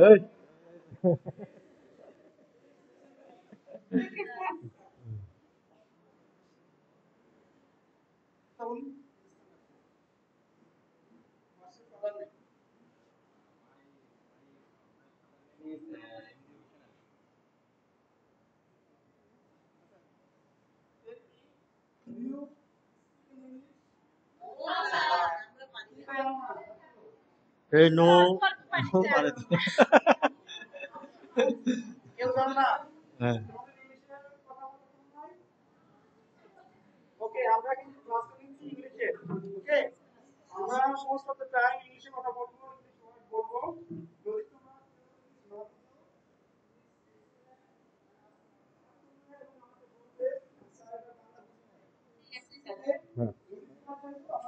এই, এই নো হ্যাঁ হ্যাঁ।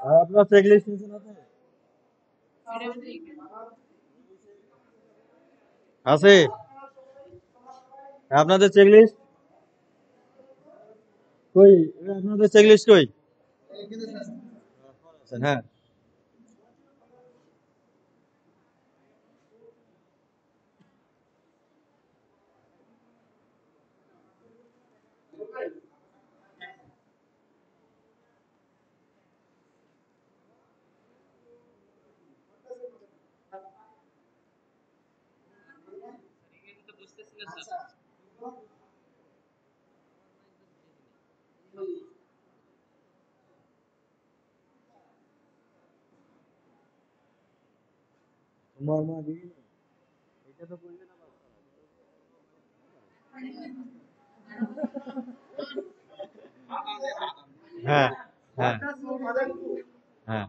আর আপনার চেক লিস্ট আছে? আপনাদের চেক লিস্ট কই? আপনাদের চেক লিস্ট কই? হ্যাঁ তোমার মা দিদি এটা তো করবে না। হ্যাঁ হ্যাঁ হ্যাঁ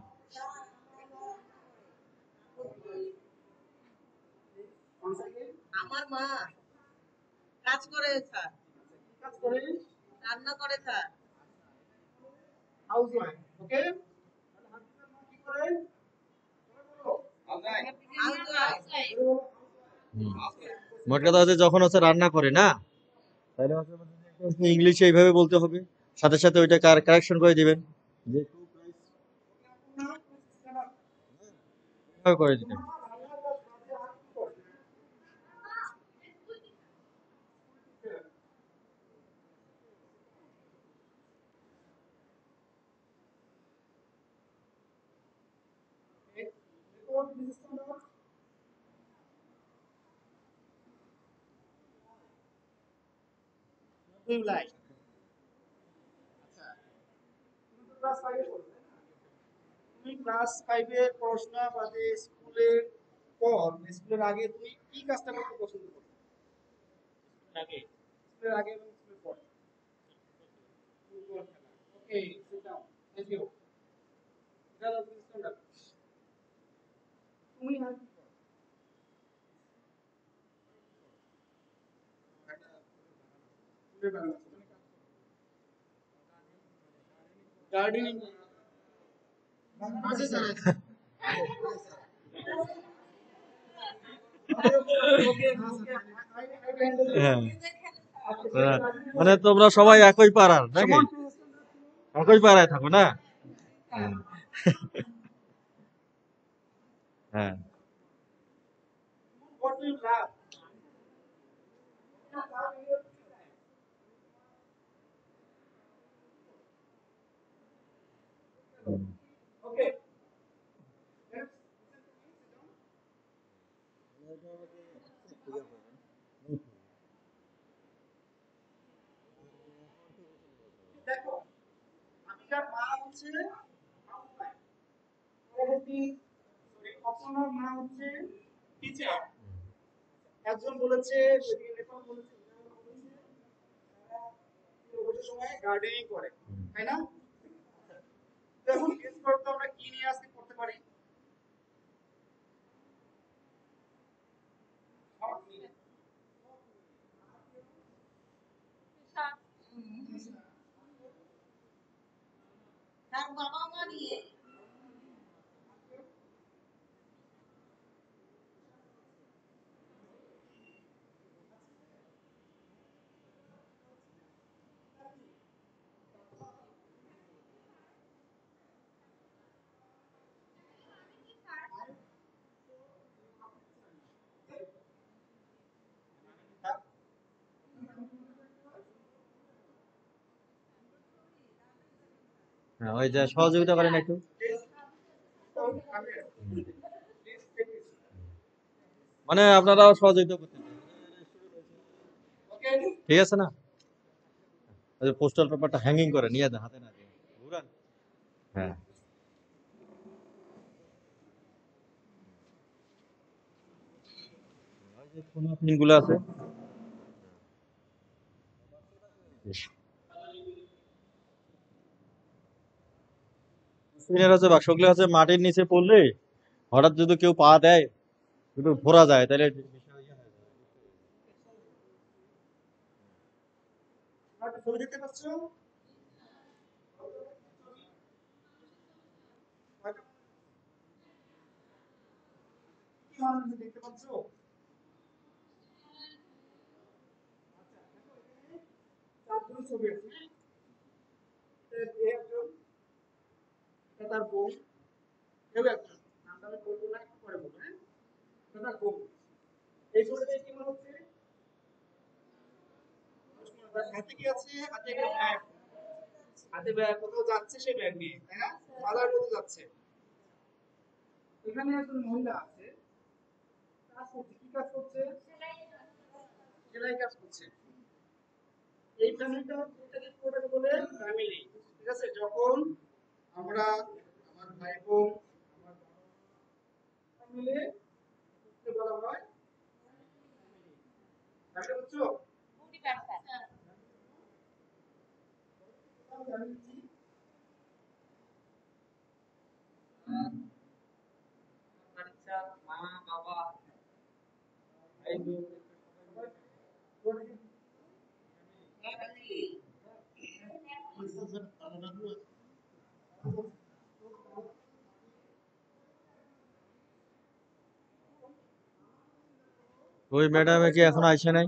আমার মা কাজ করে স্যার, রান্না করে স্যার। হুম। মোট কথা হচ্ছে যখন হচ্ছে রান্না করে না, তাহলে হচ্ছে ইংলিশে এইভাবে বলতে হবে, সাথে সাথে ওইটা কারেকশন করে দিবেন যে এভাবে করে দিবেন। হ্যাঁ হ্যাঁ। মানে তোমরা সবাই একই পাড়ার নাকি? একই পাড়ায় থাকো না? হ্যাঁ হ্যাঁ হুম। এখন গেস করো তো আমরা কি নিয়ে আজকে করতে পারি। তার বাবা মা নিয়ে। হ্যাঁ, ওই যে সহযোগিতা করেন একটু। মানে আপনারাও সহযোগিতা করতে চান। ওকে, ঠিক আছে না? ওই যে পোস্টাল পেপারটা হ্যাঙ্গিং করে নিয়ে দেন, হাতে না দিয়ে ঘুরান। হ্যাঁ, ওই যে কোনো পিনগুলো আছে, পিনের আছে বাক্সগুলো আছে, মাটির নিচে পড়লে হঠাৎ যদি কেউ পা দেয়, একটু ঘোরা যায়, তাহলে তোমরা একটা ছবি দেখতে পাচ্ছ? হয়তো কি মানুষ দেখতে পাচ্ছ? চারজন ছবি আছে। একজন, এটা তার বউ, কেউ একজন, নামটা আমি বলবো না, একটু পরে বলবো, হ্যাঁ? এটা তার বউ। এই ছবিটা দেখে কি মনে হচ্ছে? তার হাতে কি আছে? হাতে একটা ব্যাগ। হাতে ব্যাগ, কোথাও যাচ্ছে সে ব্যাগ নিয়ে, তাই না? বাজার করতে যাচ্ছে। এখানে একজন মহিলা আছে, কাজ করছে, কি কাজ করছে? সেলাই কাজ করছে। এই ফ্যামিলিটা এটাকে কোটাকে বলে ফ্যামিলি। ঠিক আছে, যখন আমরা আমার ভাই বোন আমার বাবা মিলে করতে বলা হয় তাহলে বুঝছো? ফ্যামিলি কি? বাচ্চা, মা, বাবা, ভাই বোন, সবাই ফ্যামিলি। ওই ম্যাডামে কি এখন আইসে নাই?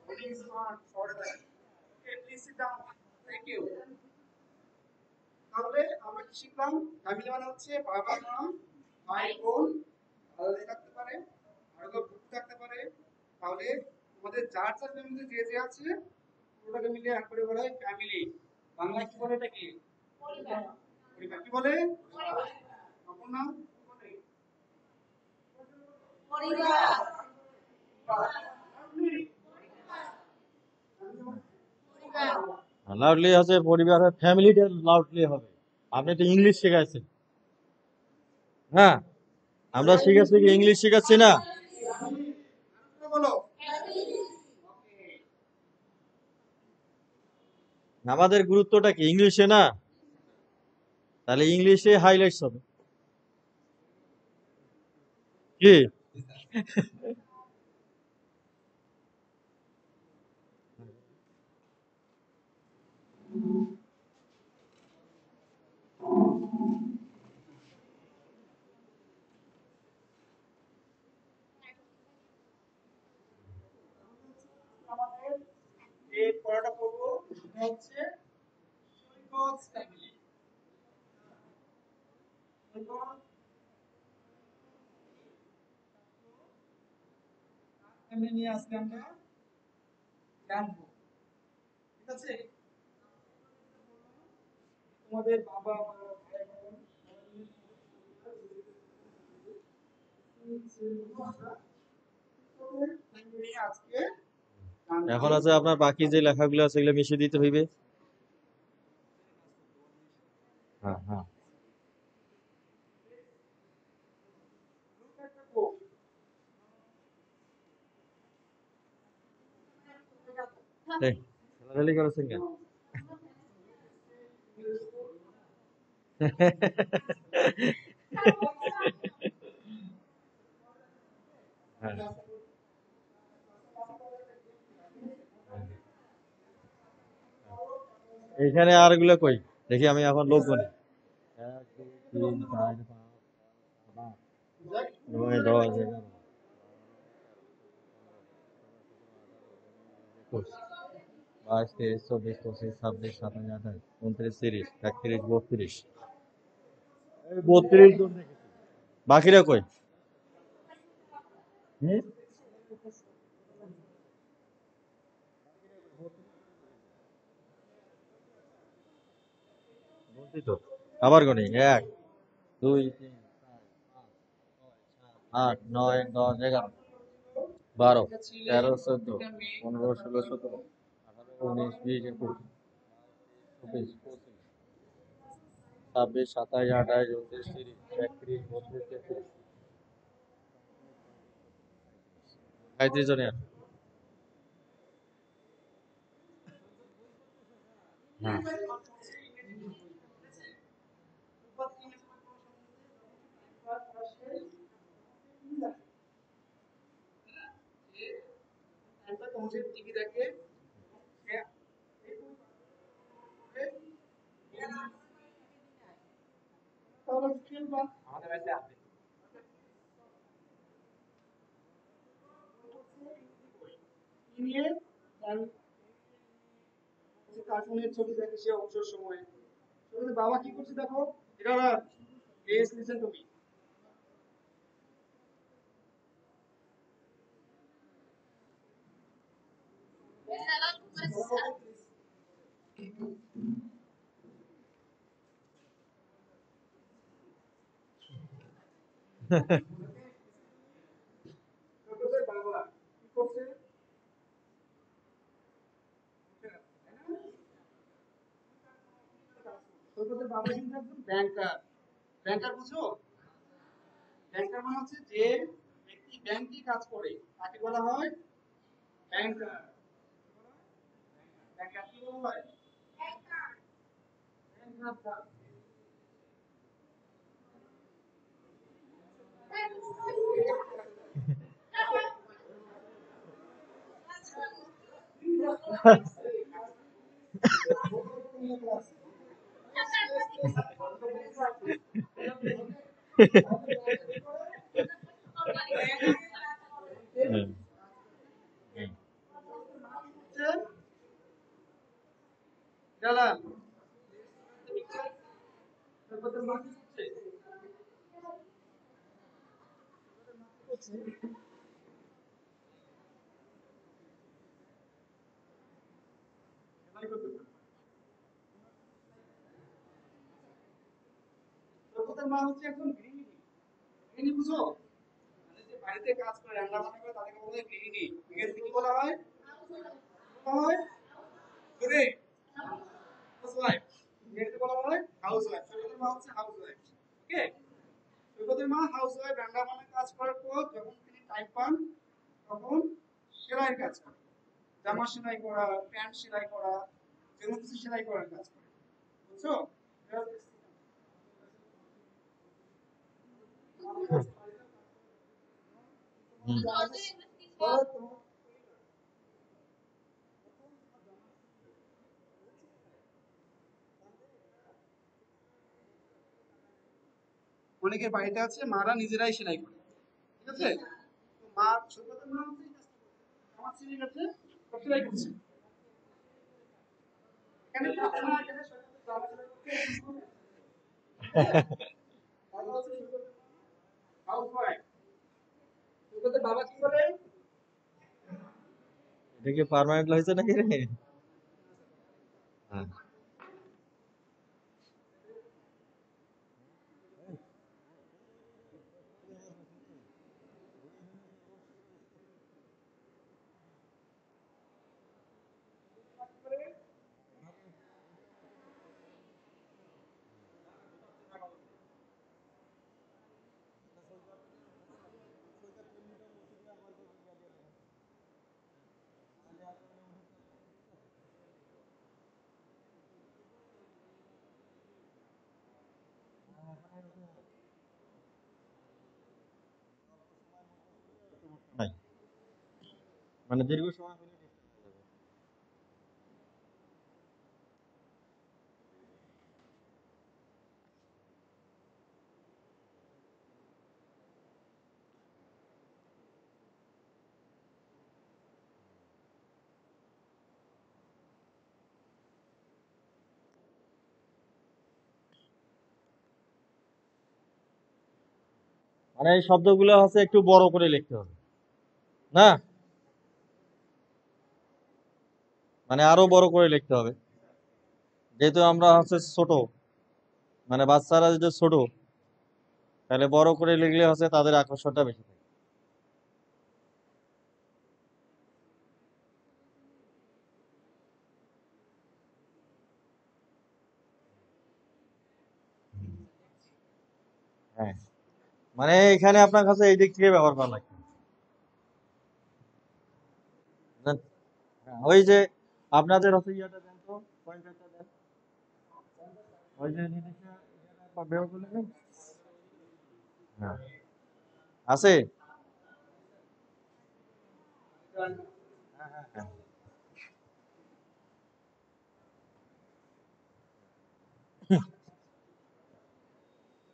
Very smart for that. Okay, please sit down. Thank you. তাহলে আমরা কি শিখলাম? ফ্যামিলি মানে হচ্ছে বাবা মা, ভাই বোন, আলাদা থাকতে পারে, আর কেউ গ্রুপ থাকতে পারে। তাহলে আমাদের যার যার ফ্যামিলিতে যে যে আছে ওটাকে মিলে এক করে বলা হয় ফ্যামিলি। বাংলায় কি বলে এটাকে? পরিবার। কি বলে? আপনার নাম কি বলে? পরিবার। পরিবার। লাউডলি হচ্ছে পরিবার, ফ্যামিলিটা লাউডলি হবে। আপনি তো ইংলিশ শেখাচ্ছেন, হ্যাঁ, আমরা শিখাচ্ছি কি ইংলিশ শেখাচ্ছি না? বলো। আমাদের গুরুত্বটা কি ইংলিশে না? তাহলে ইংলিশে হাইলাইটস হবে কি? আমাদের যে পড়াটা করবো সেটা হচ্ছে সৈকত ফ্যামিলি। সৈকত ফ্যামিলি নিয়ে আজকে আমরা জানবো। ঠিক আছে, তোমাদের বাবা মা ভাই বোন সবাই মিলে আমরা সৈকতের ফ্যামিলি নিয়ে আজকে এখন আছে আপনার বাকি যে লেখাগুলো আছে এগুলো মিশিয়ে দিতে হইবে। হ্যাঁ হ্যাঁ। এই খেলাধুলি করেছেন কেন? হ্যাঁ, এইখানে আর গুলো কই দেখি আমি এখন লোক গণি। 1 2 3 4 5 9 10 11 22 23 24 25 26 27 28 29 30 31 32 এই 32 জন দেখেছি। বাকিরা কই? হুম? বলছি তো। আবার গণি 1 2 3 4 5 6 7 8 9 10 11 12 13 14 15 16 17 18 19 20 21 22 23 24 25 26 27 28 29 30 31 32 33 35 জনের। হ্যাঁ। টিভি দেখে আমাদের বাড়িতে আছে নিয়ে কার্টুনের ছবি দেখে সে অবসর সময়ে ছবিতে বাবা কি করছে দেখো এটা প্লিজ লিসেন টু মি বাবা কি করছে তোদের বাবা কিন্তু একজন ব্যাংকার ব্যাংকার বুঝো ব্যাংকার মানে হচ্ছে যে ব্যক্তি ব্যাংকে কাজ করে তাকে বলা হয় ব্যাংকার ব্যাংকার কি বলা হয় ব্যাংকার হুম, হুম। জালাল তোদের মা কি করছে তোদের মা হচ্ছে একজন গৃহিণী গৃহিণী বুঝো মানে যে বাড়িতে কাজ করে রান্না বান্না করে তাদেরকে বলা হয় গৃহিণী ইংরেজিতে কি বলা হয় বলা হয় করে হাউসওয়াইফ ইংরেজিতে বলা হয় হাউসওয়াইফ তোদের মা হচ্ছে হাউসওয়াইফ ওকে তোদের মা হাউসওয়াইফ রান্না বান্না কাজ করার পর যখন তিনি টাইম পান তখন সেলাইয়ের কাজ করে জামা সেলাই করা প্যান্ট সেলাই করা যেগুলো কিছু সেলাই করার কাজ করে বুঝছো হুম। অনেকের বাড়িতে আছে মারা নিজেরাই সেলাই করে ঠিক আছে তো মা ছোটদের মা হচ্ছে এই কাজটা করে। আমার ছেলে গেছে সব সেলাই করছে এখানে কাজ না এখানে সবাই জামা সেলাই করছে ভালো আছে হাউসওয়াইফ ছোটদের বাবা কি করে এটা কি পার্মানেন্ট হয়েছে নাকি রে? হ্যাঁ। মানে দীর্ঘ সময় হলে disturb হয়ে যাবে। মানে এই শব্দগুলো হচ্ছে একটু বড় করে লিখতে হবে, না? মানে আরো বড় করে লিখতে হবে, যেহেতু আমরা হচ্ছে ছোট, মানে বাচ্চারা যদি ছোট, তাহলে বড় করে লিখলে হচ্ছে তাদের আকর্ষণটা বেশি থাকে। হ্যাঁ, মানে এখানে আপনার কাছে এই দিক থেকে ব্যবহার করা লাগবে, বুঝলেন? হ্যাঁ, ওই যে আপনাদের হচ্ছে ইয়াটা দেন তো, পয়েন্টারটা দেন, ওই যে নির্দিষ্ট ইয়াটা ব্যবহার করলে নেই? হ্যাঁ, আছে। হ্যাঁ, হ্যাঁ, হ্যাঁ।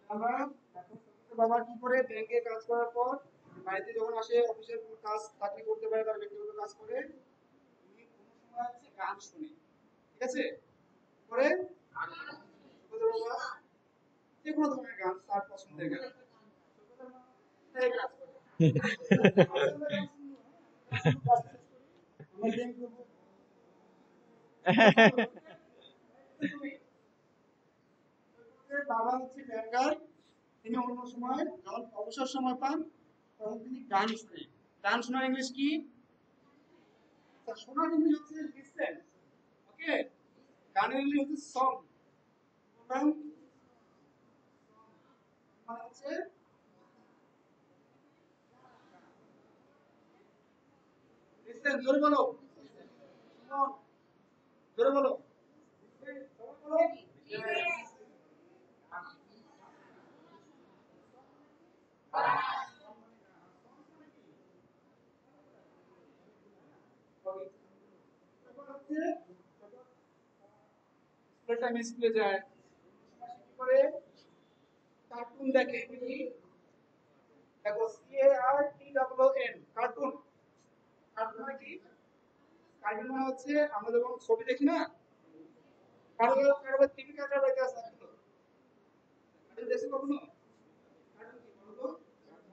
আমরা এখন বাবা কি করে ব্যাংকে কাজ করার পর বাড়িতে যখন আসে অফিসের কোনো কাজ চাকরি করতে পারে তার ব্যক্তিগত কাজ করে উনি কোনো সময় হচ্ছে গান শুনে, ঠিক আছে, করে বাবা যে কোনো ধরনের গান তার পছন্দের গান তাই কাজ করে। আমরা গান শুনবো, হ্যাঁ? কাজ শেষ করি, আমরা ব্যাংক করবো, তুমি বাবা হচ্ছে ব্যাংকার, তিনি অন্য সময় যখন অবসর সময় পান তখন তিনি গান শুনেন। গান শোনার ইংলিশ কি? শোনার ইংলিশ হচ্ছে লিসেন, ওকে? গানের ইংলিশ হচ্ছে সং। সুতরাং মানে হচ্ছে লিসেন, জোরে বলো, শুনুন, জোরে বলো, জোরে বলো। Okay, তারপর হচ্ছে স্কুল টাইম স্কুলে যায়, কি করে কার্টুন দেখে, কি দেখো, CARTOON, কার্টুন। কার্টুন মানে কি? কার্টুন মানে হচ্ছে আমরা যখন ছবি দেখি না, কারো কারো টিভি কাটার বাইতে আছে কিন্তু কার্টুন দেখছো কখনো? কার্টুন কি বলো তো?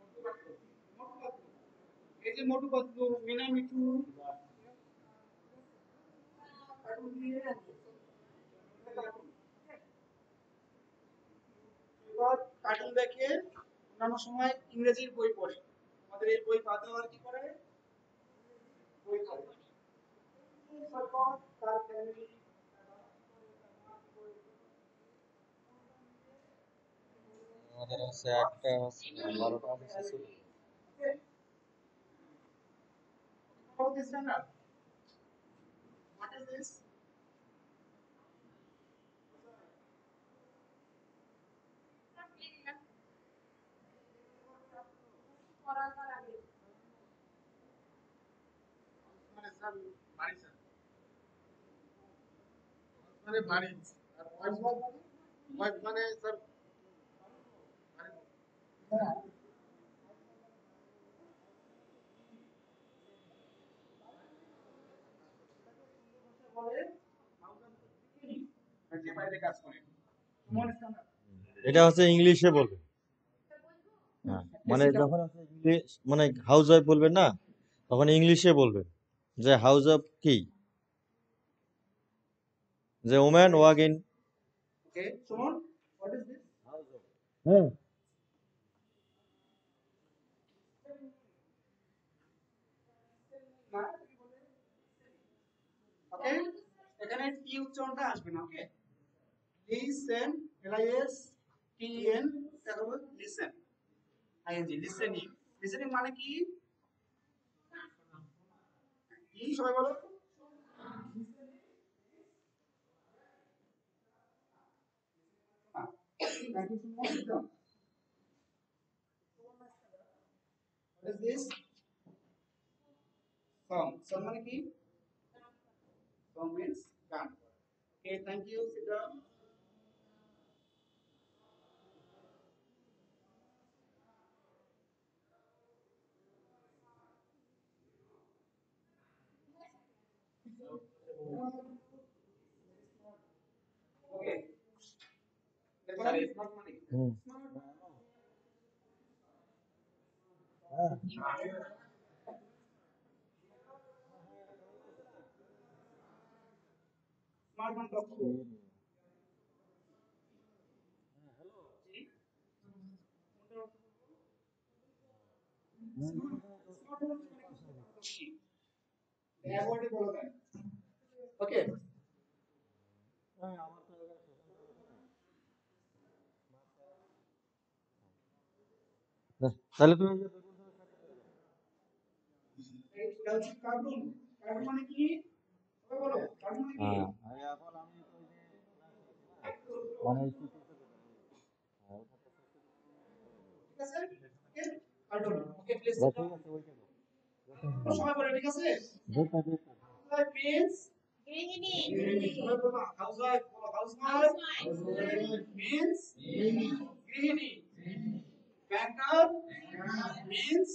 মোটু পাতলু, মোটু পাতলু। এই যে মোটু পাতলু, মিনা মিঠু, কার্টুন দিয়ে কার্টুন, এবার কার্টুন দেখে অন্যান্য সময় ইংরেজির বই পড়ে, আমাদের এই বই পাতে আর কি করে, বই পড়ে। তারপর তার ফ্যামিলি, আমাদের হচ্ছে একটা হচ্ছে 12টা হচ্ছে ছুটি। how this standard, what is this? মানে স্যার বাড়ি, স্যার মানে বাড়ি, আর ওয়াইফ ওয়াইফ মানে স্যার বাড়ি। বলে যে বাইরে কাজ করে, হুম। তোমার স্ট্যান্ডার্ড এটা হচ্ছে ইংলিশে বলবেন। হ্যাঁ, মানে যখন হচ্ছে ইংলিশ, মানে হাউস ওয়াইফ বলবেন না, তখন ইংলিশে বলবেন যে হাউস ওয়াইফ কি, যে woman work in. Okay Suman, what is this? হ্যাঁ, না ওকে, এখানে টি উচ্চারণটা আসবে না, ওকে? লিসেন, LISTEN, তারপর লিসেন, ING, লিসেনিং। লিসেনিং মানে কি? কি সবাই বলো, thank you Suman. What is this? song. Song মানে কি? Song means গান। Okay, thank you. Sit down. Okay. এবার smart মানে কি? হুম হ্যাঁ Smart মানে দক্ষ। জি। Smart মানে দক্ষী। অ্যাওয়ার্ডে বলা যায়। ওকে। তাহলে তুমি এটা হচ্ছে কার্টুন। কার্টুন মানে কি? সবাই বলো। কার্টুন মানে কি? এখন আমি মানে ঠিক আছে? ওকে? কার্টুন। ওকে, প্লিজ ঠিক সিট ডাউন। আছে ওইটা সবাই বলে, ঠিক আছে? যেটা Housewife means গৃহিণী সবাই বলো, housewife বলো, housewife means গৃহিণী। Banker means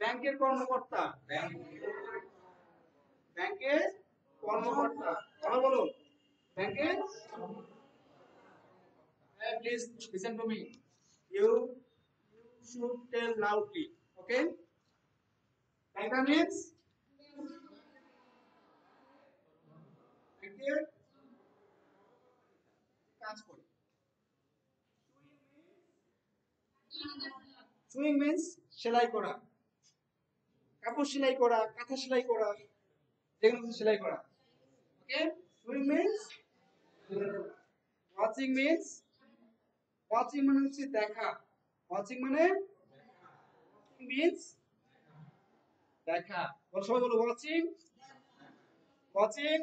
ব্যাংকের কর্মকর্তা। ব্যাংকের কর্মকর্তা। বলো বলো। ব্যাংকের please listen to me. You should tell loudly. Okay? Banker means ব্যাংকের কাজ করে। সুইং means সেলাই করা। কাপড় সেলাই করা, কাঁথা সেলাই করা, যেগুলো সেলাই করা। Okay? Sewing means watching means watching মানে হচ্ছে দেখা। ওয়াচিং মানে means দেখা। বলো সবাই বলো ওয়াচিং। ওয়াচিং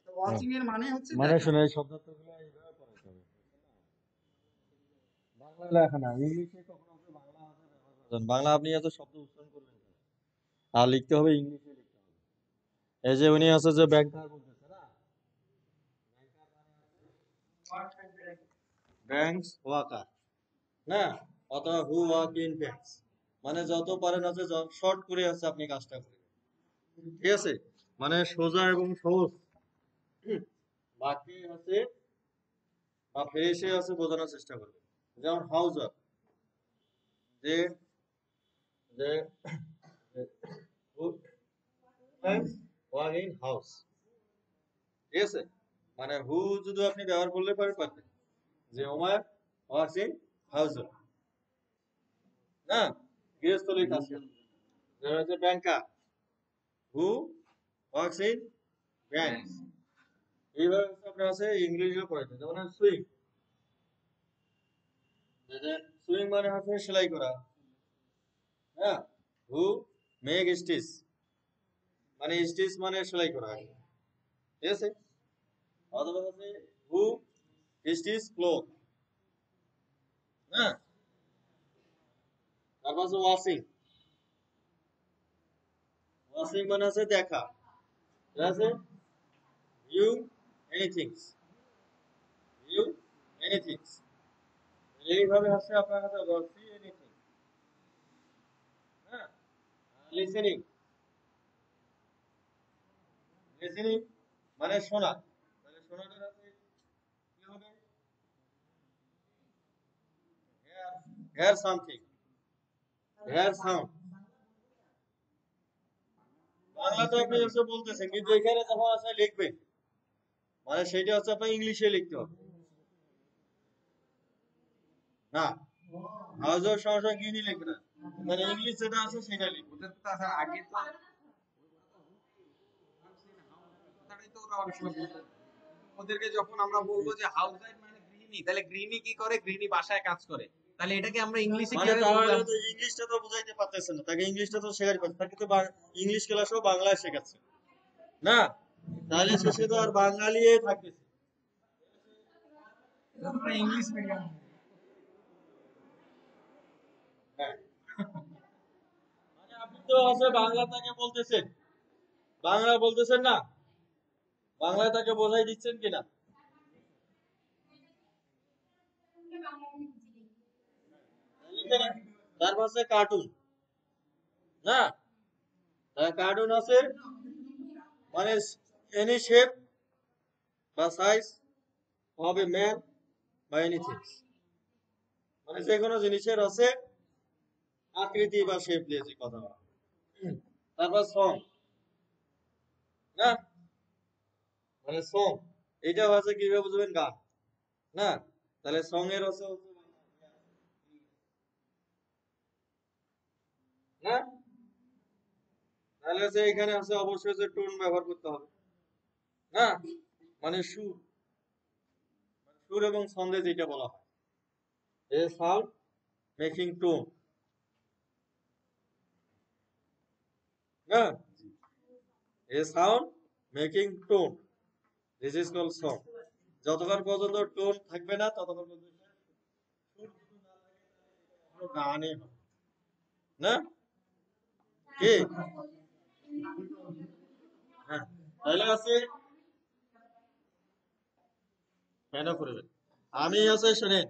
ওয়াচিং এর মানে হচ্ছে মানে দেখা। শোনো এই শব্দগুলো এইভাবে পড়াতে হবে বাংলা লেখা না ইংলিশে কখনো আপনি বাংলা ভাষা ব্যবহার করবেন বাংলা আপনি এত শব্দ উচ্চারণ করবেন কেন? আর লিখতে হবে ইংলিশে লিখতে হবে এই যে উনি আছে যে ব্যাংকার বলতেছে না ব্যাংকস ওয়ার্কার না অথবা হু ওয়ার্ক ইন ব্যাংকস মানে যত পারেন আছে শর্ট করে আছে আপনি কাজটা করবেন ঠিক আছে মানে সোজা এবং সহজ বাকি আছে বা ফ্রেশে আছে বোঝানোর চেষ্টা করবেন যেমন হাউজার যে যে ওয়ার্ক ইন হাউস ঠিক আছে মানে হু যদি আপনি ব্যবহার করলে পারবেন যে ওমার ওয়ার্কস ইন হাউস না গৃহস্থলীর কাজ করে যেমন হচ্ছে ব্যাংকার হু ওয়ার্কস ইন ব্যাংক এইভাবে হচ্ছে আপনার আছে ইংলিশে পড়াইতে যেমন সুইং সুইং মানে হচ্ছে সেলাই করা হ্যাঁ হু মেক স্টিচ মানে স্টিচ মানে সেলাই করা ঠিক আছে অথবা হচ্ছে হু স্টিচ ক্লোথ হ্যাঁ তারপর হচ্ছে ওয়াশিং ওয়াশিং মানে হচ্ছে দেখা ঠিক আছে ইউ এনিথিংস ইউ এনিথিংস এইভাবে হচ্ছে আপনার কাছে সি এনিথিং হ্যাঁ লিসেনিং লিসেনিং মানে শোনা তাহলে শোনাটা হচ্ছে কি হবে hear something hear sound Bangla তো আপনি হচ্ছে বলতেছেন কিন্তু এখানে যখন আছে লিখবেন মানে সেটা হচ্ছে আপনার ইংলিশে লিখতে হবে না হাউজের সমস্যা কি নিয়ে লিখবে না মানে ইংলিশ যেটা আছে সেটা লিখবে ওদের তো আসার আগে তো কথাটাই তো ওরা অনেক সময় বলতে ওদেরকে যখন আমরা বলবো যে হাউস ওয়াইফ মানে গৃহিণী তাহলে গৃহিণী কি করে গৃহিণী বাসায় কাজ করে তাহলে এটাকে আমরা ইংলিশে মানে কিভাবে তাহলে বললাম তো ইংলিশটা তো বুঝাইতে পারতেছেন না তাকে ইংলিশটা তো শেখাতে পারছে তাকে তো ইংলিশ ক্লাসও বাংলায় শেখাচ্ছে না তাহলে শেষে তো আর বাঙালি থাকতেছে ইংলিশ মিডিয়াম হ্যাঁ মানে আপনি তো আছে বাংলা তাকে বলতেছেন, বাংলা বলতেছেন না, বাংলায় তাকে বোঝাই দিচ্ছেন কিনা? তারপর আছে কার্টুন, না কার্টুন আছে মানে এনি শেপ বা সাইজ অফ এ ম্যান বা এনিথিং, মানে যে কোনো জিনিসের আছে আকৃতি বা শেপ দিয়ে যে কথা বলা। তারপর সং, না মানে সং এটা হচ্ছে কিভাবে বুঝবেন, গান, না তাহলে সং এর হচ্ছে না, তাহলে হচ্ছে এখানে আছে অবশ্যই যে টোন ব্যবহার করতে হবে, না মানে সুর, সুর এবং ছন্দে যেটা বলা হয় এ সাউন্ড মেকিং টোন, না a sound making tone, this is called song. যতক্ষণ পর্যন্ত টোন থাকবে না ততক্ষণ পর্যন্ত সুর যদি না থাকে কোনো গানই হবে না, কি? হ্যাঁ তাহলে আছে কেন করবেন, আমি আছে শুনেন,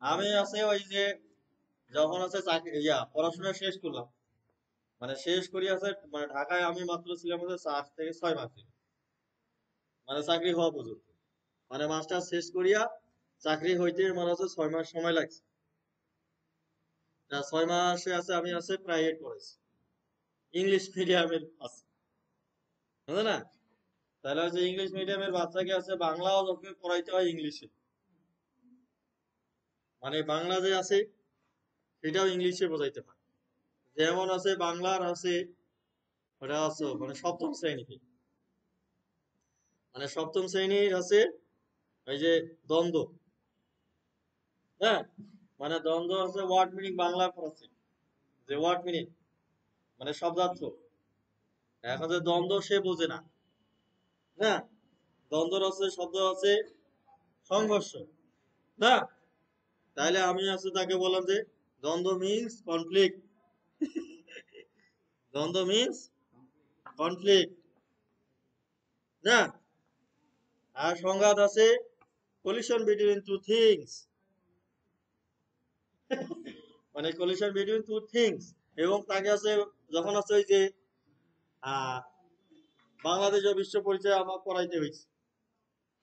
আমি আছে ওই যে যখন আছে চাকরি পড়াশোনা শেষ করলাম, মানে শেষ করি আছে মানে ঢাকায় আমি মাত্র ছিলাম হচ্ছে 4 থেকে 6 মাস, মানে চাকরি হওয়া পর্যন্ত, মানে মাস্টার শেষ করিয়া চাকরি হইতে মানে হচ্ছে 6 মাস সময় লাগছে। 6 মাসে আছে আমি আছে প্রাইভেট পড়াইছি, ইংলিশ মিডিয়ামের আছে, বুঝলে না? তাহলে হচ্ছে ইংলিশ মিডিয়ামের বাচ্চাকে আছে বাংলাও যখন পড়াইতে হয় ইংলিশে, মানে বাংলা যে আছে সেটাও ইংলিশে বোঝাইতে হয়। যেমন আছে বাংলার আছে ওটা আছে মানে সপ্তম শ্রেণীতে, মানে সপ্তম শ্রেণীর আছে ওই যে দ্বন্দ্ব, হ্যাঁ মানে দ্বন্দ্ব আছে ওয়ার্ড মিনিং বাংলা পড়াচ্ছে, যে ওয়ার্ড মিনিং মানে শব্দার্থ। এখন যে দ্বন্দ্ব সে বোঝে না, হ্যাঁ দ্বন্দ্ব আছে শব্দ আছে সংঘর্ষ, না তাহলে আমি আছে তাকে বললাম যে দ্বন্দ্ব মিন্স কনফ্লিক্ট, দ্বন্দ্ব মিন্স কনফ্লিক্ট, না আর সংঘাত আছে collision between two things, মানে collision between two things। এবং তাকে আছে যখন আছে ওই যে আহ বাংলাদেশ ও বিশ্ব পরিচয় আমার পড়াইতে হয়েছে,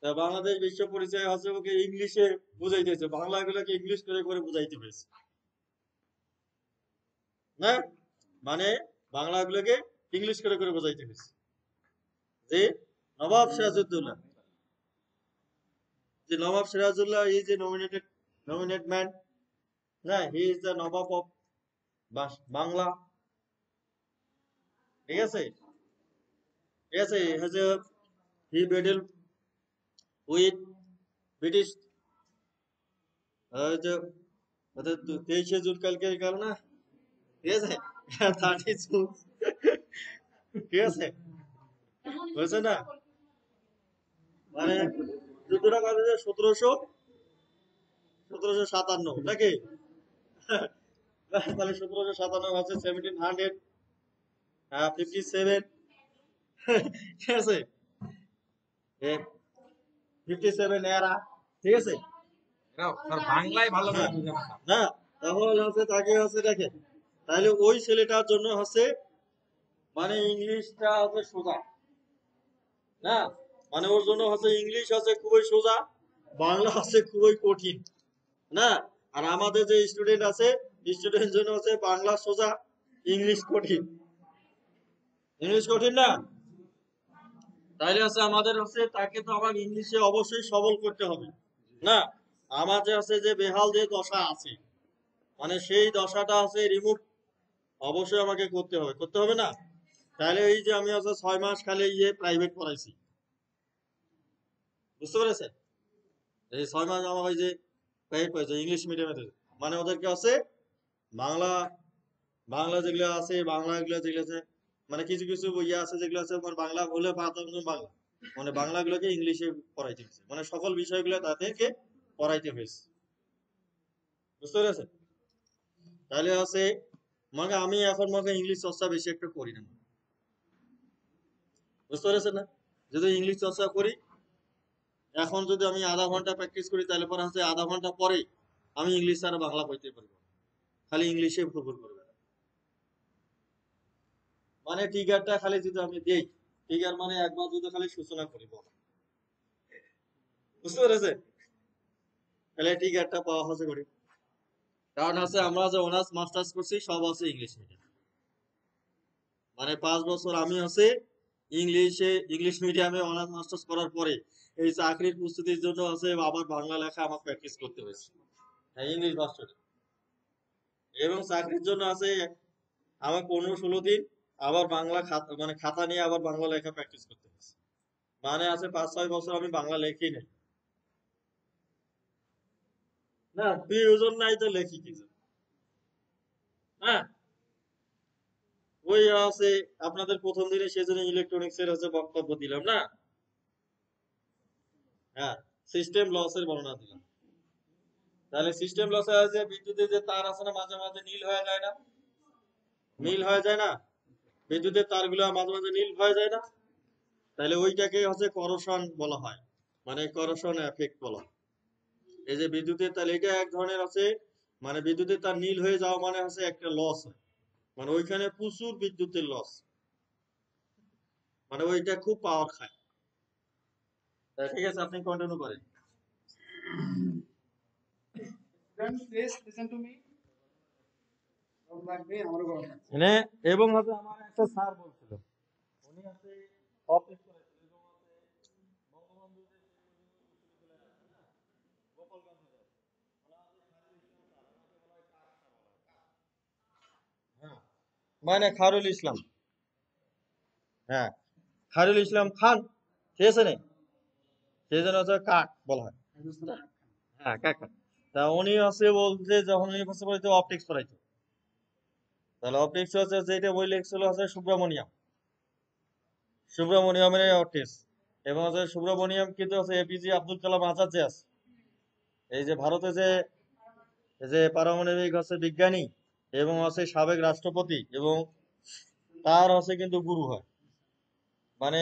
তা বাংলাদেশ বিশ্ব পরিচয় হচ্ছে ওকে ইংলিশে বুঝাইতেছে, বাংলা গুলোকে ইংলিশ করে করে বুঝাইতে হয়েছে, না মানে বাংলা গুলোকে ইংলিশ করে করে বুঝাইতে হয়েছে। যে নবাব সিরাজউদ্দৌলা, যে নবাব Sirajuddaulah is a nominated man, না he is the nawab of Bangla, ঠিক আছে, ঠিক আছে, হি ব্যাটেল উইথ ব্রিটিশ, যে 23শে জুন কালকে গেল না, ঠিক আছে 30 জুন, ঠিক আছে বুঝছে না, মানে যুদ্ধটা কবে যে 1757 নাকি, তাহলে 1757 আছে 1757, ঠিক আছে 57 এরা, ঠিক আছে, এরাও স্যার বাংলায় ভালো করে বুঝে না। না তাহলে হচ্ছে তাকে হচ্ছে দেখেন, তাহলে ওই ছেলেটার জন্য হচ্ছে মানে ইংলিশটা হচ্ছে সোজা, না মানে ওর জন্য হচ্ছে ইংলিশ হচ্ছে খুবই সোজা, বাংলা হচ্ছে খুবই কঠিন, না আর আমাদের যে স্টুডেন্ট আছে স্টুডেন্টের জন্য হচ্ছে বাংলা সোজা ইংলিশ কঠিন, ইংলিশ কঠিন না, তাইলে হচ্ছে আমাদের হচ্ছে তাকে তো আবার ইংলিশে অবশ্যই সবল করতে হবে, না আমার যে আছে যে বেহাল যে দশা আছে মানে সেই দশাটা আছে রিমুভ অবশ্যই আমাকে করতে হবে না, তাহলে এই যে আমি আছে 6 মাস খালি প্রাইভেট পড়াইছি, বুঝতে পেরেছেন, এই 6 মাস আমার ওই যে প্রাইভেট পড়াইছে ইংলিশ মিডিয়ামে, মানে ওদেরকে আছে বাংলা, বাংলা যেগুলো আছে বাংলা যেগুলো আছে মানে কিছু কিছু ইয়ে আছে যেগুলো আছে আমার বাংলা বলে বাংলা, মানে বাংলাগুলোকে ইংলিশে পড়াইতে হয়েছে, মানে সকল বিষয়গুলো তাদেরকে পড়াইতে হয়েছে। বুঝতে পেরেছেন? তাহলে আছে মানে আমি এখন মনে ইংলিশ চর্চা বেশি একটা করি না। বুঝতে পেরেছেন না? যদি ইংলিশ চর্চা করি, এখন যদি আমি আধা ঘন্টা প্র্যাকটিস করি, তাহলে পরে হচ্ছে আধা ঘন্টা পরে আমি ইংলিশ আর বাংলা কইতে পারবো, খালি ইংলিশে ভুল করবে। মানে টিগারটা খালি যদি আমি দেই, টিগার মানে একবার যদি খালি সূচনা করি, বুঝতে পেরেছে? তাহলে টিগারটা পাওয়া হচ্ছে করি, কারণ আছে আমরা যে অনার্স মাস্টার্স করছি সব আছে ইংলিশ মিডিয়াম। মানে 5 বছর আমি আছে ইংলিশ মিডিয়ামে অনার্স মাস্টার্স করার পরে এই চাকরির প্রস্তুতির জন্য আছে আবার বাংলা লেখা আমার প্র্যাকটিস করতে হয়েছে, হ্যাঁ ইংলিশ মাস্টার। এবং চাকরির জন্য আছে আমার 15-16 দিন আবার বাংলা খাতা মানে খাতা নিয়ে আবার বাংলা লেখা প্র্যাকটিস করতে হয়েছে। মানে আছে 5-6 বছর আমি বাংলা লেখি নাই। না প্রয়োজন নাই তো লেখি কি জন্য? হ্যাঁ ওই আছে আপনাদের প্রথম দিনে সেজন্য ইলেকট্রনিক্স এর হচ্ছে বক্তব্য দিলাম না, হ্যাঁ সিস্টেম লস এর বর্ণনা দিলাম। তাহলে সিস্টেম লস যে বিদ্যুতের যে তার আছে না মাঝে মাঝে নীল হয়ে যায় না, নীল হয়ে যায় না, বিদ্যুতের তারগুলো মাঝে মাঝে নীল হয়ে যায় না, তাহলে ওইটাকে হচ্ছে করোশন বলা হয়, মানে করোশন এফেক্ট বলা হয়। এই যে বিদ্যুতের তার এটা এক ধরনের আছে, মানে বিদ্যুতের তার নীল হয়ে যাওয়া মানে হচ্ছে একটা লস হয়, মানে ওইখানে প্রচুর বিদ্যুতের লস, মানে ওইটা খুব পাওয়ার খায়। ঠিক আছে আপনি কন্টিনিউ করেন। Students, please listen to me. Don't like me, আমারও গরম লাগছে। মানে এবং হচ্ছে আমার একটা স্যার বলছিল, উনি আছে অফিস করেছিল এবং আছে বঙ্গবন্ধু যে বিশ্ববিদ্যালয় আছে না, গোপালগঞ্জে আছে, হ্যাঁ মানে খায়রুল ইসলাম, হ্যাঁ খায়রুল ইসলাম খান, ঠিক আছে না, সেই জন্য হচ্ছে কাক বলা হয়। হ্যাঁ কাকা। তা উনি আছে বলতে যখন উনি হচ্ছে বলতে অপটিক্স পড়াইতো, তাহলে অপটিক্স হচ্ছে যেটা বই লিখছিল হচ্ছে সুব্রমণিয়ামের অপটিক্স, এবং হচ্ছে সুব্রমণিয়াম কিন্তু হচ্ছে এপিজে আব্দুল কালাম আজাদ যে আছে, এই যে ভারতে যে এই যে পারমাণবিক হচ্ছে বিজ্ঞানী এবং হচ্ছে সাবেক রাষ্ট্রপতি, এবং তার হচ্ছে কিন্তু গুরু হয়, মানে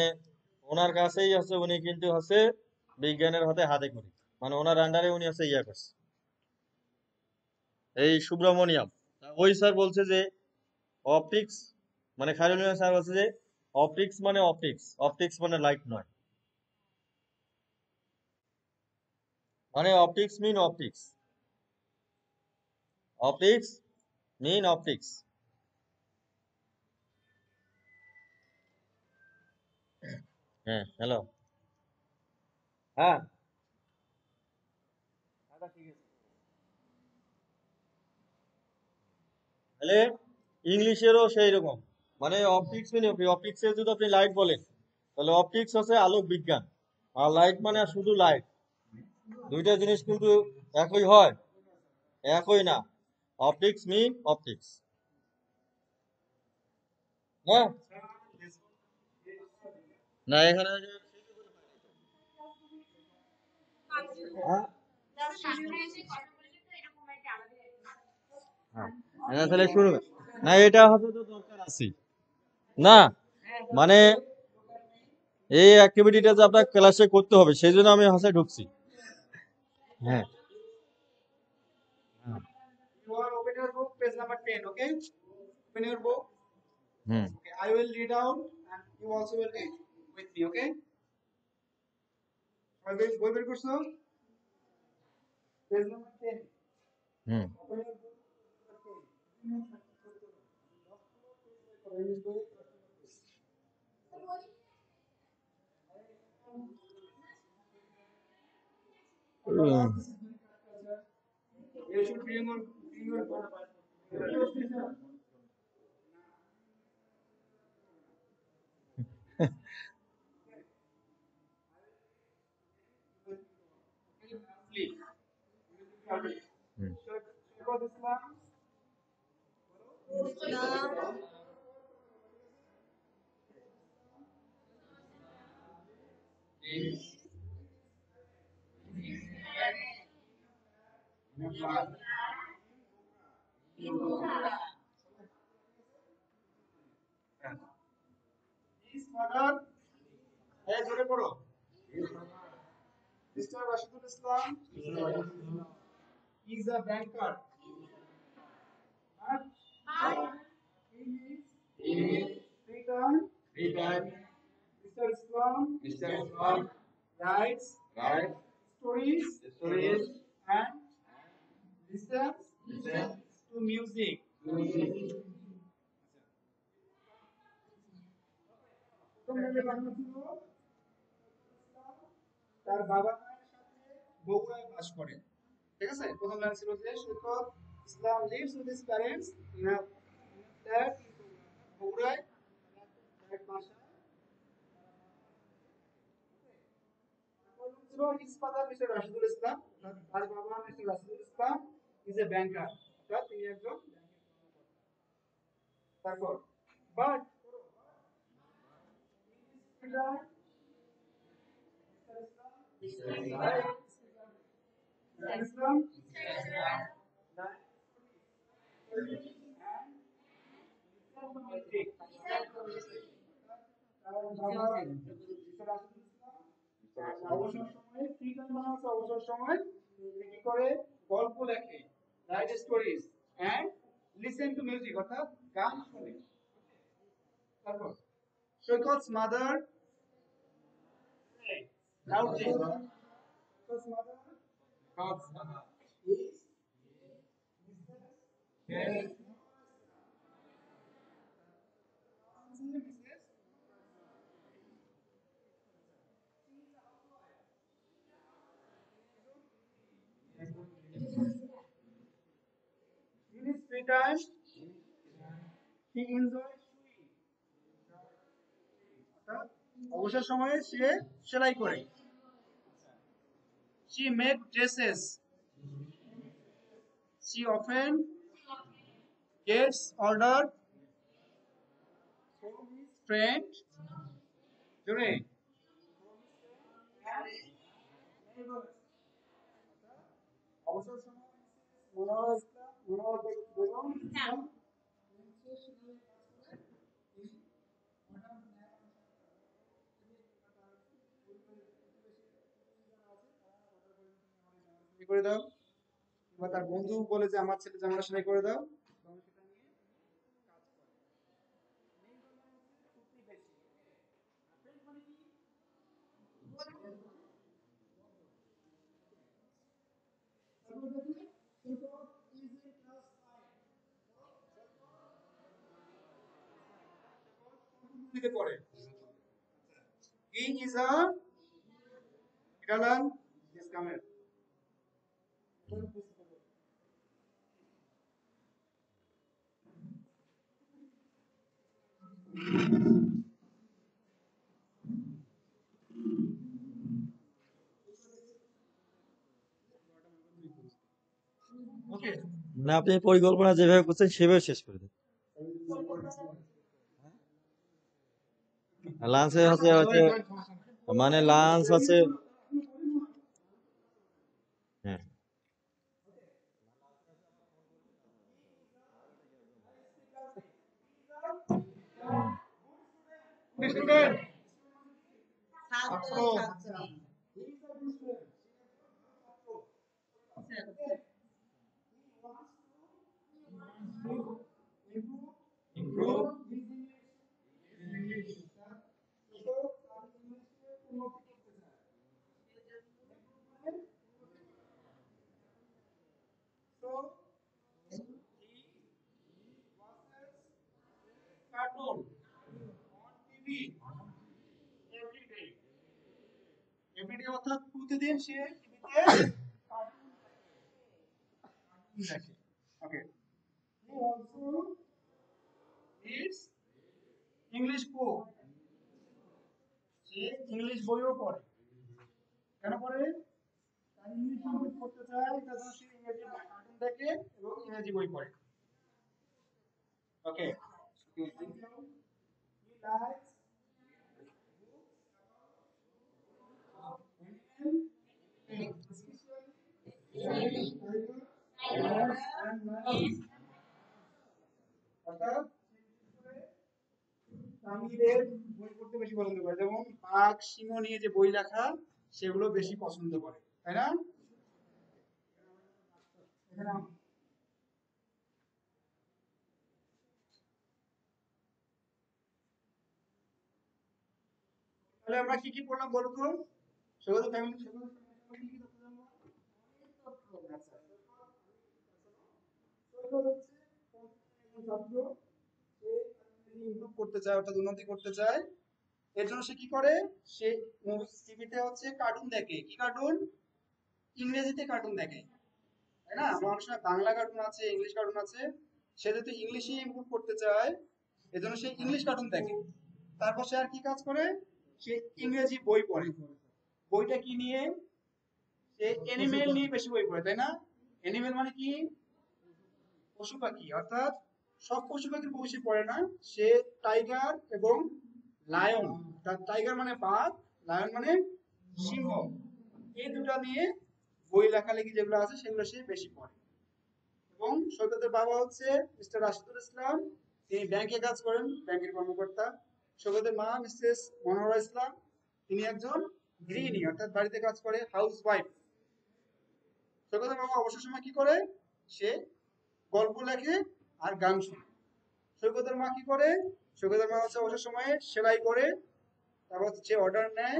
ওনার কাছেই হচ্ছে উনি কিন্তু হচ্ছে বিজ্ঞানের হাতে হাতে করি, মানে ওনার আন্ডারে উনি হচ্ছে ইয়া করছে এই সুব্রমণিয়াম। ওই স্যার বলছে যে অপটিক্স মানে খায়রুল ইসলাম স্যার বলছে যে অপটিক্স মানে অপটিক্স, অপটিক্স মানে লাইট নয়, মানে অপটিক্স মিন অপটিক্স, অপটিক্স মিন অপটিক্স। হ্যাঁ হ্যালো, হ্যাঁ আচ্ছা, ঠিক আছে। তাহলে ইংলিশেরও সেই রকম, মানে অপটিক্স মিন অপটিক্স এর যদি আপনি লাইট বলেন, তাহলে অপটিক্স হচ্ছে আলোক বিজ্ঞান, আর লাইট মানে শুধু লাইট, দুইটা জিনিস কিন্তু একই হয়, একই না। অপটিক্স মিন অপটিক্স, হ্যাঁ না এখানে হ্যাঁ হ্যাঁ, এটা তাহলে শুরু না, এটা হচ্ছে তো দরকার আছে না, মানে এই অ্যাক্টিভিটিটা যে আপনার ক্লাসে করতে হবে সেই জন্য আমি হচ্ছে ঢুকছি। হ্যাঁ হ্যাঁ, You are open your book, page number 10, okay? Open your book. Hmm Okay, I will read out and you also will read with me, okay? বই বের করছো? Page number 10. Hmm Open your book, um, you should bring your book. Please. Hmm. Shaikhul Islam, His father, এই জোরে পড়ো। Mr. Rashidul Islam is a banker. But in his free time, Mr. Islam writes stories and listens to music. প্রথম লাইনে বানানো ছিল তার বাবা মায়ের সাথে বগুড়ায় বাস করে। ঠিক আছে, প্রথম লাইন ছিল যে সৈকত ইসলাম lives with his parents in a flat in বগুড়ায় এক বাসায়। ছিল his father Mr. রাশিদুল ইসলাম, তার বাবা Mr. Rashidul Islam is a banker, অর্থাৎ তিনি একজন ব্যাংকের কর্মকর্তা। তারপর but Islam অবসর সময়ে ফ্রি টাইম বানাচ্ছে, অবসর সময় কি করে গল্প লেখে, write stories and listen to music, অর্থাৎ গান শুনে। তারপর সৈকত's mother loudly Sৈকত's mother is Mrs. In his free time he enjoys sewing, অর্থাৎ অবসর সময়ে সে সেলাই করে। She makes dresses. She often gets ordered from his friend জোরে অবসর সময় মনোহর বেগম করে দাও, বা তার বন্ধু বলে যে আমার ছেলে জামাটা সেলাই করে দাও, এবং সেটা নিয়ে কাজ করে। থেকে পড়ে he is a Kiralan is coming. Okay. না, আপনি পরিকল্পনা যেভাবে করছেন সেভাবে শেষ করে দেন। লাঞ্চে হচ্ছে মানে লাঞ্চ আছে, হ্যাঁ Student. ছাত্র ছাত্রী Improve English. So he watches cartoon on TV every day. Every day অর্থাৎ প্রতিদিন সে টিভিতে কার্টুন দেখে। Okay. He also reads English book. Say English বইও পড়ে। কেন পড়ে? তার ইংলিশ ইমপ্রুভ করতে চায়, তার জন্য সে ইংরেজি কার্টুন দেখে এবং ইংরেজি বই পড়ে। ওকে। He likes অর্থাৎ প্রাণীদের বই পড়তে বেশি পছন্দ করে, যেমন বাঘ সিংহ নিয়ে যে বই লেখা সেগুলো বেশি পছন্দ করে, তাই না? এখানে তাহলে আমরা কি কি পড়লাম বলো তো? সৈকত ফ্যামিলি কি কি তথ্য জানবো? আচ্ছা, সৈকত হচ্ছে একজন ছাত্র, সে ইমপ্রুভ করতে চায়, অর্থাৎ উন্নতি করতে চায়। এর জন্য সে কি করে? সে টিভিতে হচ্ছে কার্টুন দেখে। কি কার্টুন? ইংরেজিতে কার্টুন দেখে, তাই না? আমার অনেক সময় বাংলা কার্টুন আছে, ইংলিশ কার্টুন আছে। সে যদি ইংলিশে ইমপ্রুভ করতে চায়, এজন্য সে ইংলিশ কার্টুন দেখে। তারপর সে আর কি কাজ করে? সে ইংরেজি বই পড়ে। বইটা কি নিয়ে? সে অ্যানিমেল নিয়ে বেশি বই পড়ে, তাই না? অ্যানিমেল মানে কি? পশু পাখি, অর্থাৎ সব পশু পাখির বই সে পড়ে না। সে টাইগার এবং লায়ন, অর্থাৎ টাইগার মানে বাঘ, লায়ন মানে সিংহ, এই দুটো নিয়ে বই লেখালেখি যেগুলো আছে সেগুলো সে বেশি পড়ে। এবং সৈকতের বাবা হচ্ছে মিস্টার রাশিদুল ইসলাম, তিনি ব্যাংকে কাজ করেন, ব্যাংকের কর্মকর্তা। সৈকতের মা মিসেস মনোহরা ইসলাম, তিনি একজন গৃহিণী, অর্থাৎ বাড়িতে কাজ করে, হাউস ওয়াইফ। সৈকতের বাবা অবসর সময় কি করে? সে গল্প লেখে আর গান শুনে। সৈকতের মা কি করে? সৈকতের মা হচ্ছে অবসর সময়ে সেলাই করে, তারপর হচ্ছে অর্ডার নেয়,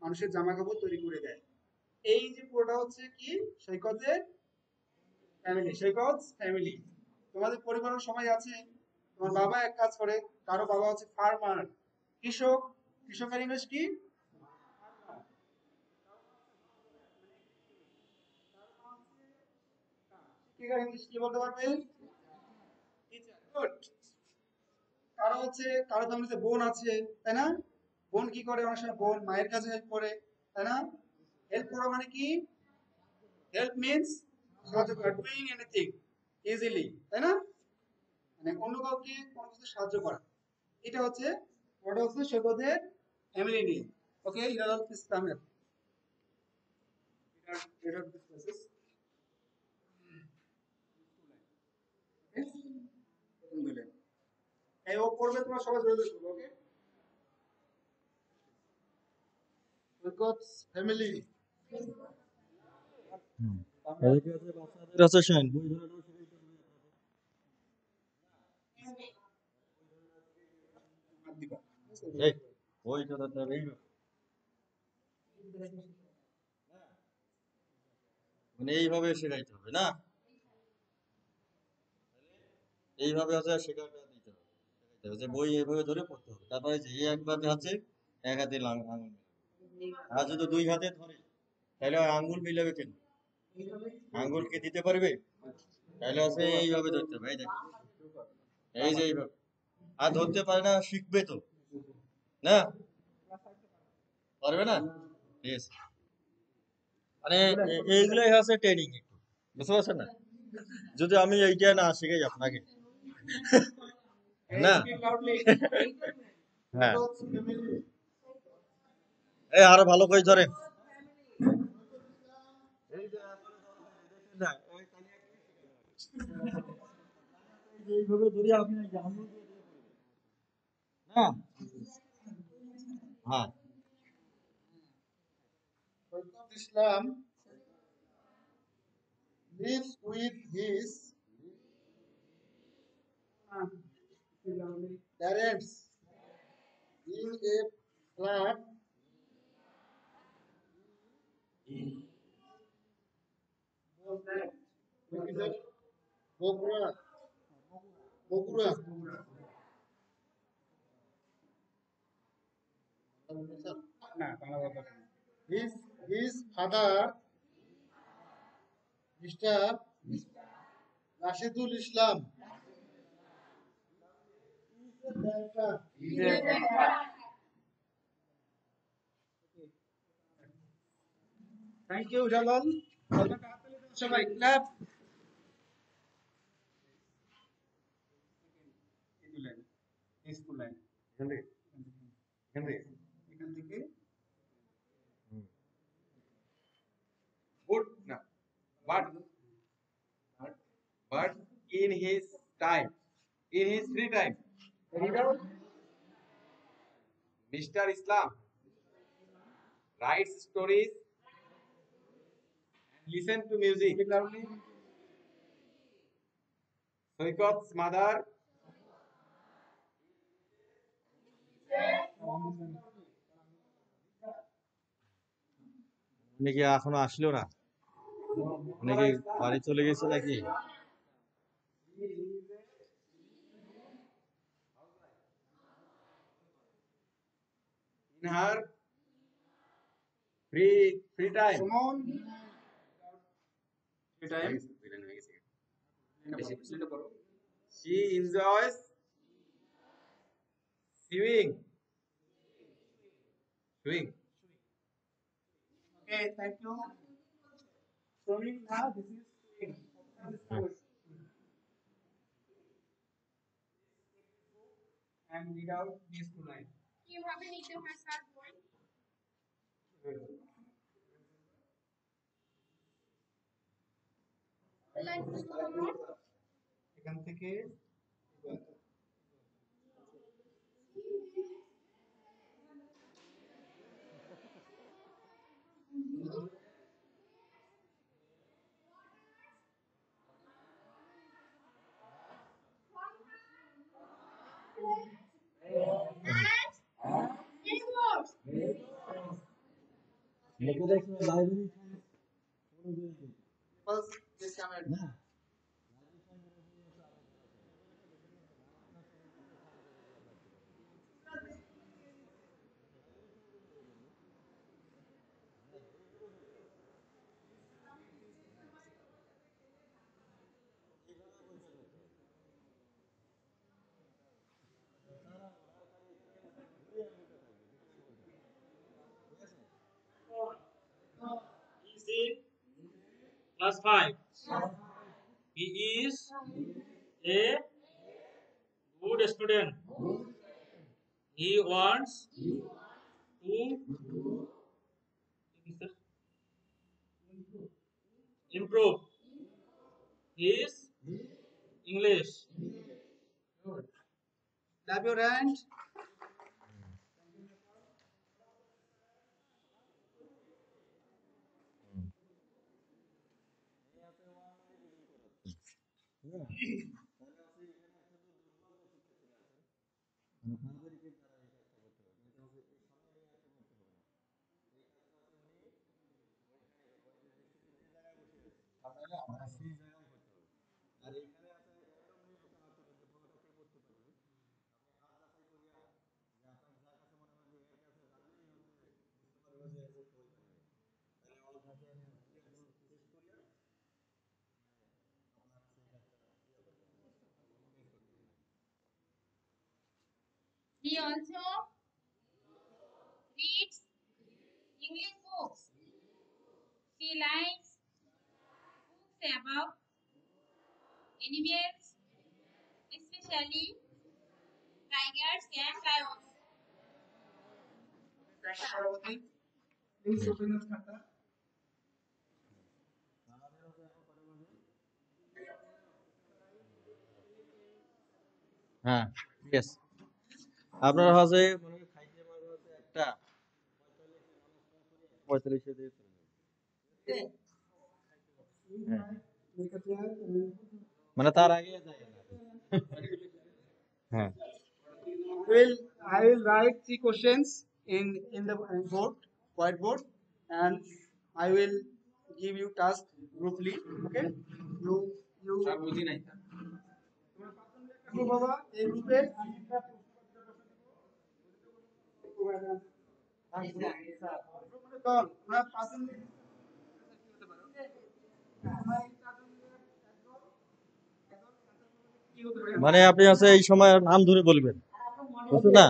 মানুষের জামা কাপড় তৈরি করে দেয়। এই যে পুরোটা হচ্ছে কি? সৈকতের ফ্যামিলি, সৈকত ফ্যামিলি। তোমাদের পরিবারের সবাই আছে। তোমার বাবা এক কাজ করে, কারো বাবা হচ্ছে ফার্মার, কৃষক। কৃষকের ইংলিশ কি? শিক্ষিকার ইংলিশ কি বলতে পারবে? টিচার। গুড। কারো হচ্ছে, কারো ফ্যামিলিতে বোন আছে, তাই না? বোন কি করে? অনেক সময় বোন মায়ের কাছে হেল্প করে, তাই না? হেল্প করা মানে কি? হেল্প মিন্স সাহায্য করা, ডুইং এনিথিং ইজিলি, তাই না? মানে অন্য কাউকে কোনো কিছু সাহায্য করা। এটা হচ্ছে, ওটা হচ্ছে সৈকতের ফ্যামিলি নিয়ে। ওকে, ইরাদুল ইসলামের এই ও করবে, তোমরা সবাই জড়িত করবে। ওকে, সৈকত ফ্যামিলি। হুম। এদিকে হচ্ছে বাচ্চাদের হচ্ছে শোনেন, বই ধরে ধরে শিখাইতে হবে আপনাদের। এই বই ধরাতে হবে এইভাবে। মানে এইভাবে শেখাইতে হবে না, এইভাবে হচ্ছে শেখাটা দিতে হবে। শেখাইতে হবে যে বই এইভাবে ধরে পড়তে হবে, তারপরে যে এই একভাবে আছে এক হাতে আঙুল মেলাবে। আর যদি দুই হাতে ধরে তাহলে ওই আঙ্গুল মিলাবে কেন? আঙ্গুল কি দিতে পারবে? তাহলে হচ্ছে এইভাবে ধরতে হবে, এই দেখ, এই যে এইভাবে। আর ধরতে পারে না, শিখবে তো না, পারবে না। ঠিক আছে, মানে এইগুলাই হচ্ছে ট্রেনিং একটু, বুঝতে পারছেন না? যদি আমি এইটা না শিখাই আপনাকে, না। হ্যাঁ, এই আরো ভালো করে ধরেন। এই যে আসলে না, ওই কালিয়া কি এইভাবে ধরে আপনি এই যে আঙুল দিয়ে দিয়ে করবেন। না, হ্যাঁ, সৈকত ইসলাম lives with his parents in a flat Bogura, Bogura. না, বাংলা বলতে হবে না। His father, Mr. Rashidul Islam, thank you Jalal. সবাই ক্ল্যাপ। স্কুল লাইন এখান থেকে, এখান থেকে, এখান থেকে হুম। but in his time, in his free time, Read out. Mr. Islam writes stories and listen to music. Read loudly. Soikot's mother উনি কি এখনো আসলো না? উনি কি বাড়ি চলে গেছে নাকি? in her free time. Come on. Free time. She enjoys swimming. Swimming. Okay, thank you. Swimming now, this is swimming. And read out these two lines. কিভাবে নিতে হয় স্যার বই? এখান থেকে first this camera. Is in class 5. He is a good student. He wants to improve his English. Good. Clap your hand. He also reads English books. He likes books about animals, especially tigers and lions. Please open your khata. হ্যাঁ, yes. আপনার হচ্ছে মনে হয় খাইতে পারবে হচ্ছে একটা 45 দিয়ে চলে যাবে। হ্যাঁ। মানে তার আগে যায় না। হ্যাঁ। I will write 3 questions in the board, whiteboard, and I will give you task grouply. Okay? You. Sir বুঝি নাই। Group বাবা এই গ্রুপে আমি একটা মানে আপনি আছে এই সময় নাম ধরে বলবেন, বুঝছো না?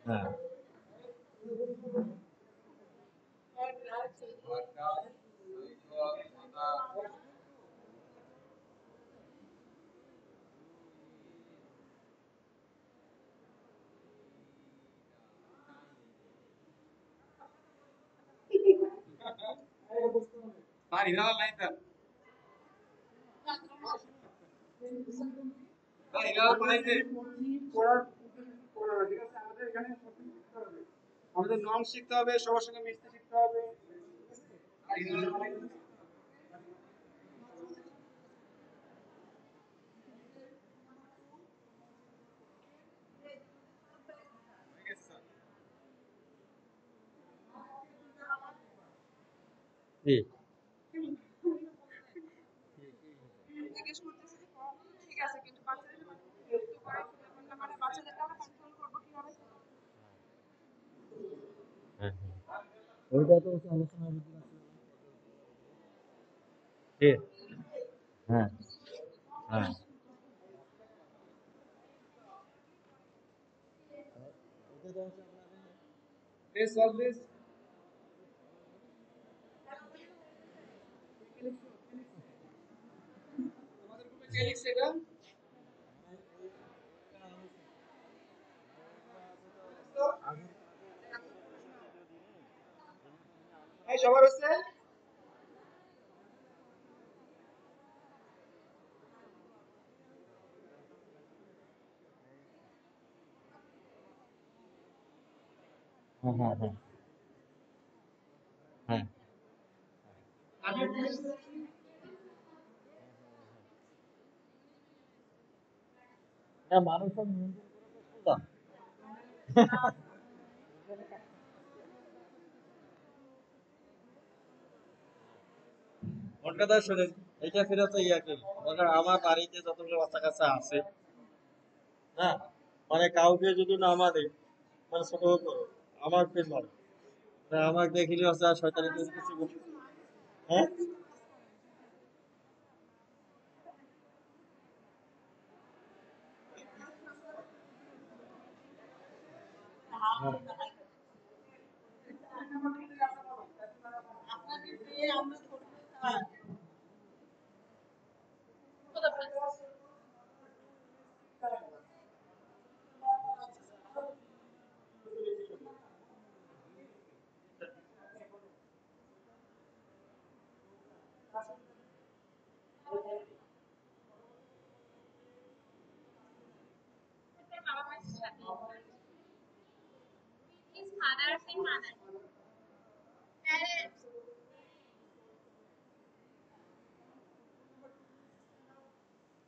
হ্যাঁ স্যার ইরালা নাই স্যার স্যার ইরালা পাইছে পড়ার পড়া ঠিক আছে আমাদের এখানে সবকিছু শিখতে হবে আমাদের নর্ম শিখতে হবে সবার সঙ্গে মিশতে শিখতে হবে আর ইংরেজি জি জিজ্ঞেস করতেছি যে পড়াশোনা ঠিক আছে কিন্তু বাচ্চাদের সাথে বিরক্ত করা ব্যাপারটা মানে বাচ্চাদেরকে আমরা কন্ট্রোল করবো কিভাবে? হ্যাঁ ওইটা তো হচ্ছে আলোচনার ভিতরে আছে। জি হ্যাঁ হ্যাঁ এটা তো হচ্ছে They solve this. আমাদের গ্রুপে কে লিখছে এটা? এই সবার হচ্ছে? হ্যাঁ হ্যাঁ হ্যাঁ হ্যাঁ না মানুষ সব নিয়ন্ত্রণ করা তো সোজা। ওর কথা শোনেন এটা ফেরত ইয়া কি মনে করেন আমার বাড়িতে যতগুলো বাচ্চা কাচ্চা আছে হ্যাঁ মানে কাউকে যদি না মানে মানে ছোট করো আমার ফের মারে তা আমাকে দেখিলে হচ্ছে আর শয়তানি কিছু কিছু বলছে। হ্যাঁ হ্যাঁ His fathers and mothers. Parents.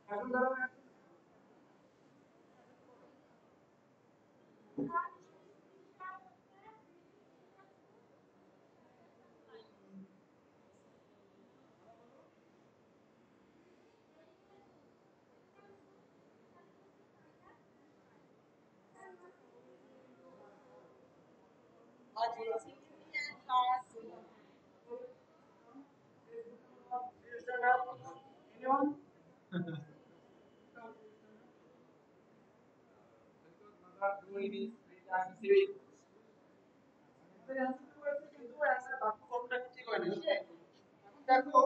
এখন ধরো anyone? দেখো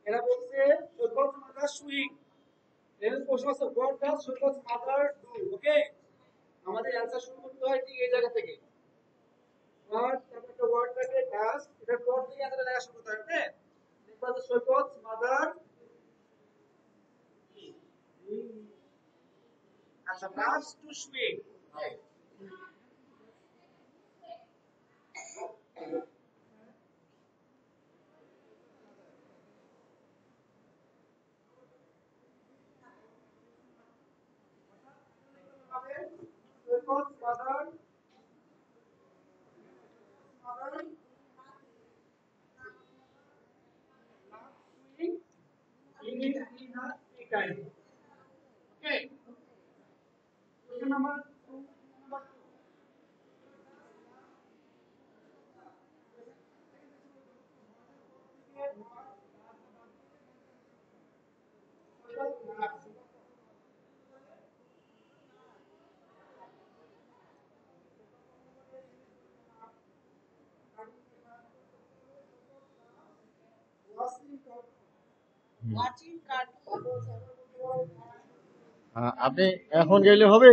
এরা বলছে সৈকত মাদার সুইং এর প্রশ্ন আছে what does Saikat mother do okay আমাদের অ্যানসার শুরু করতে হয় ঠিক এই জায়গা থেকে হোয়াট তারপর একটা ওয়ার্ড থাকে ডাজ এটার পর থেকে আমাদের লেখা শুরু করতে হবে ওকে দেখবা যে সৈকত মাদার আচ্ছা does to swing Saikat mother mother swing in a free time okay question number 2 number 2 Okay, watching cartoon. আপনি এখন গেলে হবে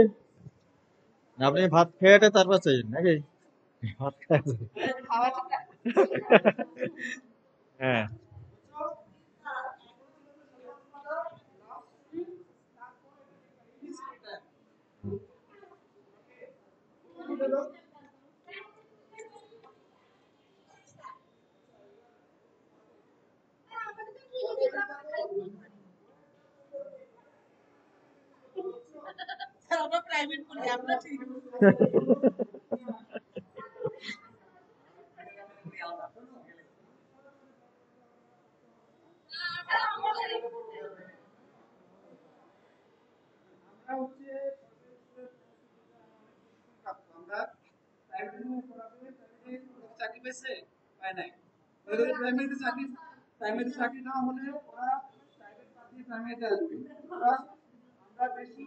না? আপনি ভাত খেয়েটা তারপর চাইছেন নাকি? ভাত খেয়ে খাওয়াটা হ্যাঁ। আমরা প্রাইভেট বলি, আমরা ঠিক আমরা হচ্ছে আমরা চাকরি পেয়েছে পায় নাই, প্রাইমারি চাকরি না হলে ওরা প্রাইভেট চাকরি প্রাইমারিতে আসবে। আমরা বেশি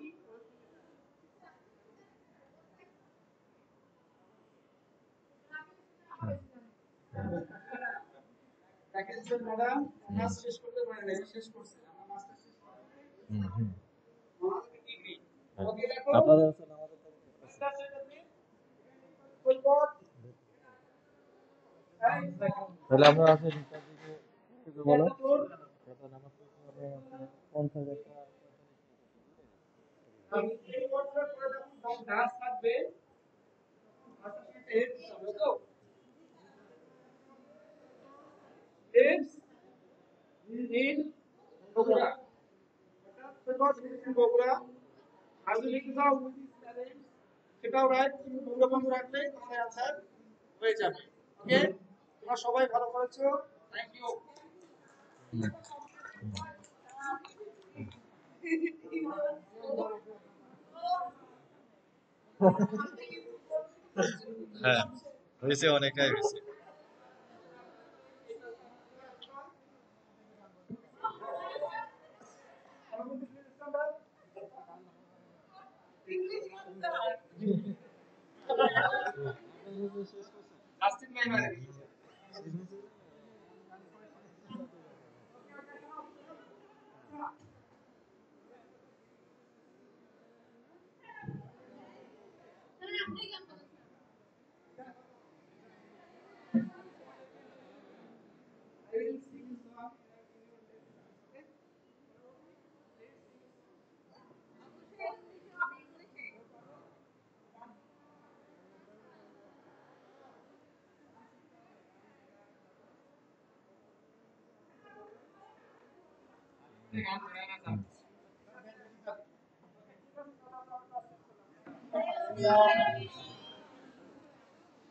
প্যাকেজ ম্যাডাম মাস শেষ করতে পারে না, শেষ করছে আমরা মাস্টার শেষ করতে আমাদের ডিগ্রি। ওকে দেখো আপনাদের মাস্টার শেষ করতে ফুলপথ তাহলে আমরা আছে কিছু বলো। এই বছর করে যখন গাছ থাকবে মাস্টার শেষ এর হবে তো এডস ইন বগুড়া, অর্থাৎ বগুড়া আর যদি লিখে দাও সেটাও রাইট, তুমি বঙ্গবন্ধু রাখলে তোমার অ্যান্সার হয়ে যাবে। ওকে, তোমরা সবাই ভালো করেছো, থ্যাংক ইউ। হ্যাঁ, হয়েছে, অনেকটাই হয়েছে। নাস্তিক ভাই মানে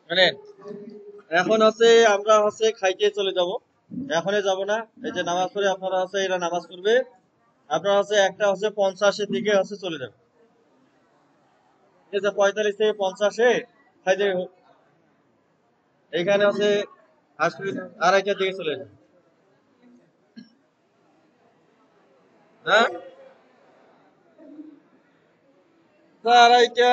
মানে এখন হচ্ছে আমরা হচ্ছে খাইতে চলে যাব, এখনই যাব না। এই যে নামাজ পড়ে আপনারা হচ্ছে এরা নামাজ পড়বে, আপনারা হচ্ছে একটা হচ্ছে 50-এর দিকে হচ্ছে চলে যাবে। ঠিক আছে, 45 থেকে 50-এ খাইতে এখানে হচ্ছে আসলে 2:30টার দিকে চলে যাবে। হ্যাঁ, 2:30